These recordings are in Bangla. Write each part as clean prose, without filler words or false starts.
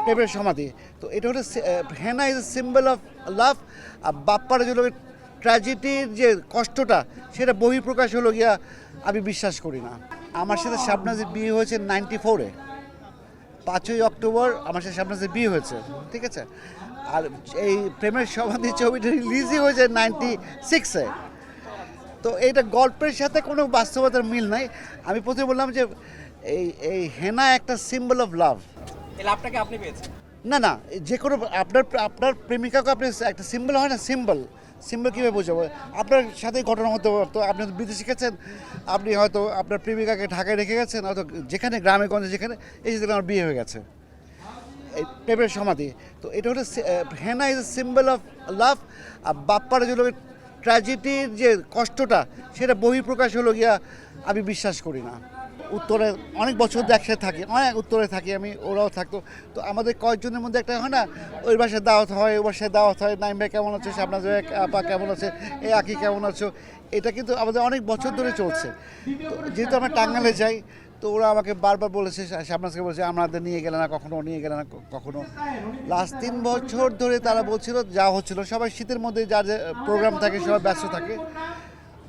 প্রেমের সমাধি। তো এটা হলো Hena is a symbol of love. আর বাপ্পার যে ট্র্যাজেডির যে কষ্টটা সেটা বহিঃপ্রকাশ হলো গিয়া আমি বিশ্বাস করি না। আমার সাথে শাবনাজের বিয়ে হয়েছে 94-এ, 5ই অক্টোবর আমার সাথে শাবনাজের বিয়ে হয়েছে, ঠিক আছে। আর এই প্রেমের সমাধি ছবিটা রিলিজই হয়েছে 96-এ। তো এইটা গল্পের সাথে কোনো বাস্তবতার মিল নাই। আমি প্রথমে বললাম যে এই এই হেনা একটা সিম্বল অফ লাভ। এই লাভটাকে আপনি পেয়েছেন? না, যে কোনো আপনার আপনার প্রেমিকাকে আপনি একটা সিম্বল হয় না, সিম্বল কীভাবে বোঝাবো? আপনার সাথে ঘটনা হতে পারতো, আপনি হয়তো বিদেশে গেছেন, আপনি হয়তো আপনার প্রেমিকাকে ঢাকায় রেখে গেছেন, হয়তো যেখানে গ্রামে গঞ্জে যেখানে, এই যে আমার বিয়ে হয়ে গেছে, এই প্রেমের সমাধি। তো এটা হলো Hena is a symbol of love. আর বাপ্পার যে ট্র্যাজেডির যে কষ্টটা সেটা বহিঃপ্রকাশ হলো গিয়া আমি বিশ্বাস করি না। উত্তরে অনেক বছর একসাথে থাকি, অনেক উত্তরে থাকি আমি, ওরাও থাকতো। তো আমাদের কয়েকজনের মধ্যে একটা হয় না, ওই বাসায় দাওয়াত হয়, ওই বাসায় দাওয়াত হয়, নাইম ভাই কেমন আছে, শাবনাজ ভাই আপা কেমন আছে, এ আঁকি কেমন আছো, এটা কিন্তু আমাদের অনেক বছর ধরে চলছে। তো যেহেতু আমরা টাঙ্গালে যাই, তো ওরা আমাকে বারবার বলেছে, শাবনাজকে বলেছে আমাদের নিয়ে গেলে না কখনো, নিয়ে গেলে না কখনো। লাস্ট 3 বছর ধরে তারা বলছিল, যা হচ্ছিল, সবাই শীতের মধ্যে যার যে প্রোগ্রাম থাকে সবাই ব্যস্ত থাকে।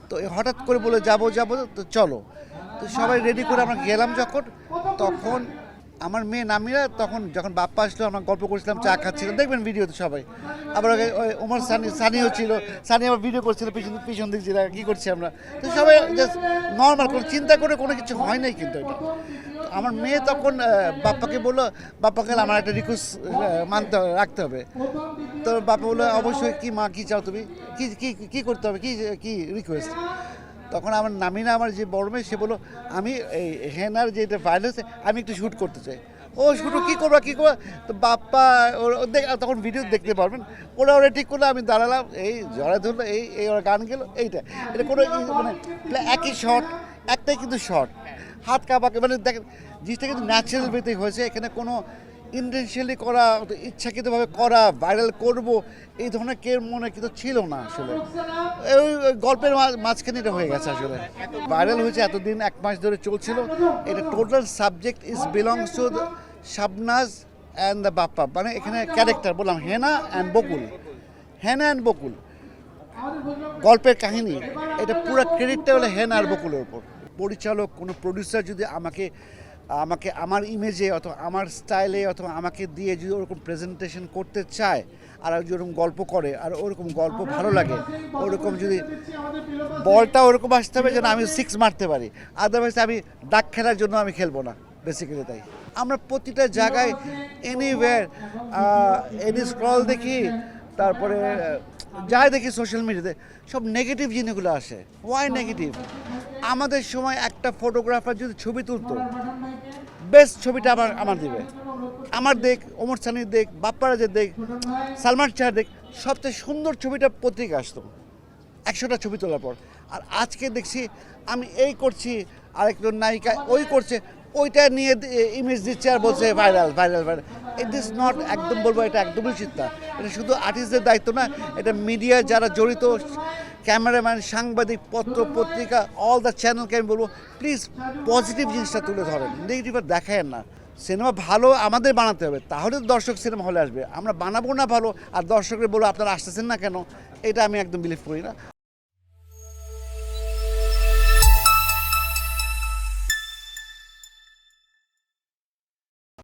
তো হঠাৎ করে বলে যাবো, তো চলো। তো সবাই রেডি করে আমরা গেলাম যখন, তখন আমার মেয়ে নামিরা, তখন যখন বাপ্পা আসলো আমরা গল্প করছিলাম, চা খাচ্ছিলাম, দেখবেন ভিডিওতে সবাই। আবার ওমর সানিও ছিল, সানি আবার ভিডিও করছিল পিছন দিক ছিল, কী করছি আমরা। তো সবাই জাস্ট নর্মাল, কোনো চিন্তা করে কোনো কিছু হয় নাই কিন্তু এটা। আমার মেয়ে তখন বাপ্পাকে বললো, বাপ্পাকে আমার একটা রিকোয়েস্ট রাখতে হবে। তো বাপ্পা বললো অবশ্যই, কি মা কী চাও তুমি, কী করতে হবে, কি রিকোয়েস্ট? তখন আমার নামিনা, আমার যে বড় মেয়ে, সে বললো আমি এই হেনার যে এটা ভাইরাল হচ্ছে, আমি একটু শ্যুট করতে চাই। ও শুটু কী করবা? তো বাপ্পা তখন ভিডিও দেখতে পারবেন, ওরা ঠিক করলো, আমি দাঁড়ালাম, এই জড়া ধরলো, এই ওরা গান গেলো, এটা কোনো মানে একই শট, একটাই কিন্তু শট, হাত কাঁপাকে, মানে দেখেন জিনিসটা কিন্তু ন্যাচারাল ওয়েতে হয়েছে। এখানে কোনো ইন্টেনশনালি করা, ইচ্ছাকৃতভাবে করা, ভাইরাল করব, এই ধরনের কেউ মনে কিন্তু ছিল না আসলে। ওই গল্পের মাঝখানে এটা হয়ে গেছে আসলে। ভাইরাল হয়েছে এতদিন, 1 মাস ধরে চলছিল। এটা total subject is belongs to Shabnaz and the Bappa, মানে এখানে ক্যারেক্টার বললাম হেনা অ্যান্ড বকুল। গল্পের কাহিনী, এটা পুরো ক্রেডিটটা হলো হেনা আর বকুলের উপর। পরিচালক, কোনো প্রডিউসার যদি আমাকে আমার ইমেজে অথবা আমার স্টাইলে অথবা আমাকে দিয়ে যদি ওরকম প্রেজেন্টেশন করতে চায়, আর যদি ওরকম গল্প করে, আর ওরকম গল্প ভালো লাগে, ওরকম যদি বলটা ওরকম আসতে হবে যেন আমি 6 মারতে পারি, আদারওয়াইজ আমি ডাক খেলার জন্য আমি খেলবো না, বেসিক্যালি তাই। আমরা প্রতিটা জায়গায় এনিওয়্যার এনি স্ক্রল দেখি, তারপরে যাই দেখি সোশ্যাল মিডিয়াতে, সব নেগেটিভ জিনিসগুলো আসে। Why negative? আমাদের সময় একটা ফটোগ্রাফার যদি ছবি তুলতো, বেস্ট ছবিটা আমার দিবে, আমার দেখ, ওমর সানির দেখ, বাপ্পারাজের দেখ, সালমান শাহ দেখ, সবচেয়ে সুন্দর ছবিটা পত্রিকা আসতো 100টা ছবি তোলার পর। আর আজকে দেখছি আমি এই করছি, আরেকজন নায়িকা ওই করছে, ওইটা নিয়ে ইমেজ দিচ্ছে আর বলছে ভাইরাল। ইট ইজ নট, একদম বলবো এটা একদমই চিন্তা। এটা শুধু আর্টিস্টদের দায়িত্ব না, এটা মিডিয়া যারা জড়িত, ক্যামেরাম্যান, সাংবাদিক, পত্রিকা, অল দ্য চ্যানেলকে আমি বলবো প্লিজ পজিটিভ জিনিসটা তুলে ধরেন, নেগেটিভ আর দেখায়েন না। সিনেমা ভালো আমাদের বানাতে হবে, তাহলে তো দর্শক সিনেমা হলে আসবে। আমরা বানাবো না ভালো আর দর্শকরা বলবো আপনারা আসতেছেন না কেন, এটা আমি একদম বিলিভ করি না।